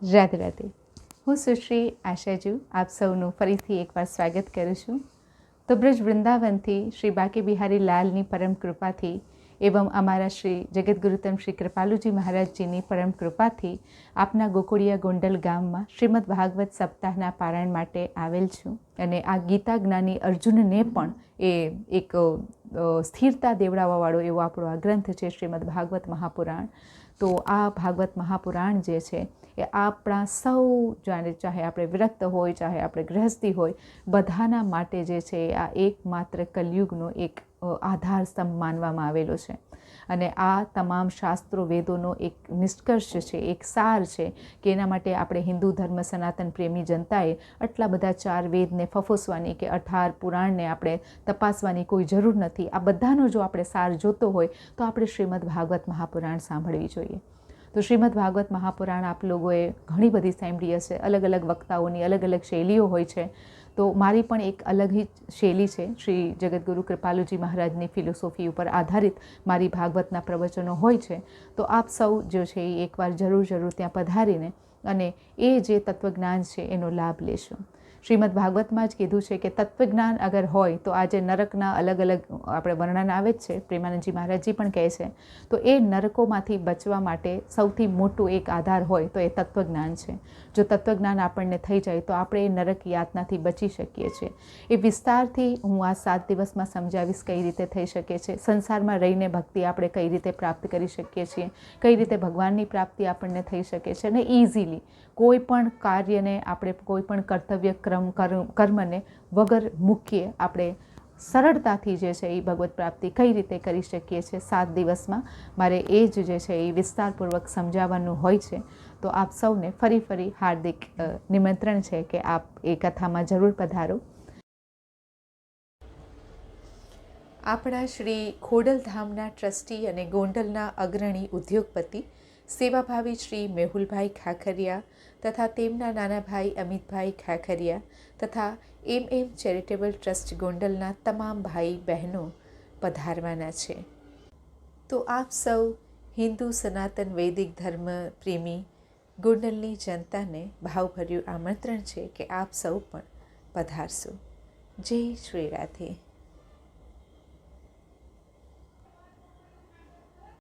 રાધે રાધે. હું સુશ્રી આશાજુ આપ સૌનું ફરીથી એકવાર સ્વાગત કરું છું. તો બ્રજ વૃંદાવનથી શ્રી બાંકે બિહારી લાલની પરમ કૃપાથી એવં અમારા શ્રી જગતગુરુતમ શ્રી કૃપાલુજી મહારાજજીની પરમ કૃપાથી આપના ગોકુળિયા ગોંડલ ગામમાં શ્રીમદ ભાગવત સપ્તાહના પારાયણ માટે આવેલ છું. અને આ ગીતા જ્ઞાની અર્જુનને પણ એ એક સ્થિરતા દેવડાવવાવાળો એવો આપણો આ ગ્રંથ છે શ્રીમદ ભાગવત મહાપુરાણ. તો આ ભાગવત મહાપુરાણ જે છે એ આપણા સૌ જાણે, ચાહે આપણે વિરક્ત હોય, ચાહે આપણે ગૃહસ્થી હોય, બધાના માટે જે છે આ એકમાત્ર કલયુગનો એક આધાર સ્તંભ માનવામાં આવેલો છે. અને આ તમામ શાસ્ત્રો વેદોનો એક નિષ્કર્ષ છે, એક સાર છે કે એના માટે આપણે હિન્દુ ધર્મ સનાતન પ્રેમી જનતાએ આટલા બધા 4 વેદને ફફોસવાની કે 18 પુરાણને આપણે તપાસવાની કોઈ જરૂર નથી. આ બધાનો જો આપણે સાર જોતો હોય તો આપણે શ્રીમદ ભાગવત મહાપુરાણ સાંભળવી જોઈએ. તો શ્રીમદ ભાગવત મહાપુરાણ આપ લોકોએ ઘણી બધી સાંભળી હશે. અલગ અલગ વક્તાઓની અલગ અલગ શૈલીઓ હોય છે. તો મારી પણ એક અલગ જ શૈલી છે. શ્રી જગતગુરુ કૃપાલુજી મહારાજની ફિલોસોફી ઉપર આધારિત મારી ભાગવતના પ્રવચનો હોય છે. તો આપ સૌ જો છે એ એકવાર જરૂર ત્યાં પધારીને અને એ જે તત્વજ્ઞાન છે એનો લાભ લેશો. શ્રીમદ ભાગવતમાં જ કીધું છે કે તત્વજ્ઞાન અગર હોય તો આજે નરકના અલગ અલગ આપણે વર્ણન આવે જ છે, પ્રેમાનંદજી મહારાજજી પણ કહે છે. તો એ નરકોમાંથી બચવા માટે સૌથી મોટું એક આધાર હોય તો એ તત્વજ્ઞાન છે. જો તત્વજ્ઞાન આપણને થઈ જાય તો આપણે એ નરક યાતનાથી બચી શકીએ છીએ. એ વિસ્તારથી હું આ 7 દિવસમાં સમજાવીશ કઈ રીતે થઈ શકે છે. સંસારમાં રહીને ભક્તિ આપણે કઈ રીતે પ્રાપ્ત કરી શકીએ છીએ, કઈ રીતે ભગવાનની પ્રાપ્તિ આપણને થઈ શકે છે. અને ઇઝીલી કોઈ પણ કાર્યને આપણે, કોઈ પણ કર્તવ્ય કર્મને વગર મૂકીએ આપણે સરળતાથી જે છે એ ભગવત પ્રાપ્તિ કઈ રીતે કરી શકીએ છીએ 7 દિવસમાં મારે એ જ જે છે એ વિસ્તારપૂર્વક સમજાવવાનું હોય છે. તો આપ સૌને ફરી હાર્દિક નિમંત્રણ છે કે આપ એ કથામાં જરૂર પધારો. આપણા શ્રી ખોડલધામના ટ્રસ્ટી અને ગોંડલના અગ્રણી ઉદ્યોગપતિ સેવાભાવી શ્રી મેહુલભાઈ ખાખરિયા તથા તેમના નાના ભાઈ અમિતભાઈ ખાખરિયા તથા MM ચેરિટેબલ ટ્રસ્ટ ગોંડલના તમામ ભાઈ બહેનો પધારવાના છે. તો આપ સૌ હિન્દુ સનાતન વૈદિક ધર્મ પ્રેમી ગોંડલની જનતાને ભાવભર્યું આમંત્રણ છે કે આપ સૌ પણ પધારશો. જય શ્રી રાધે.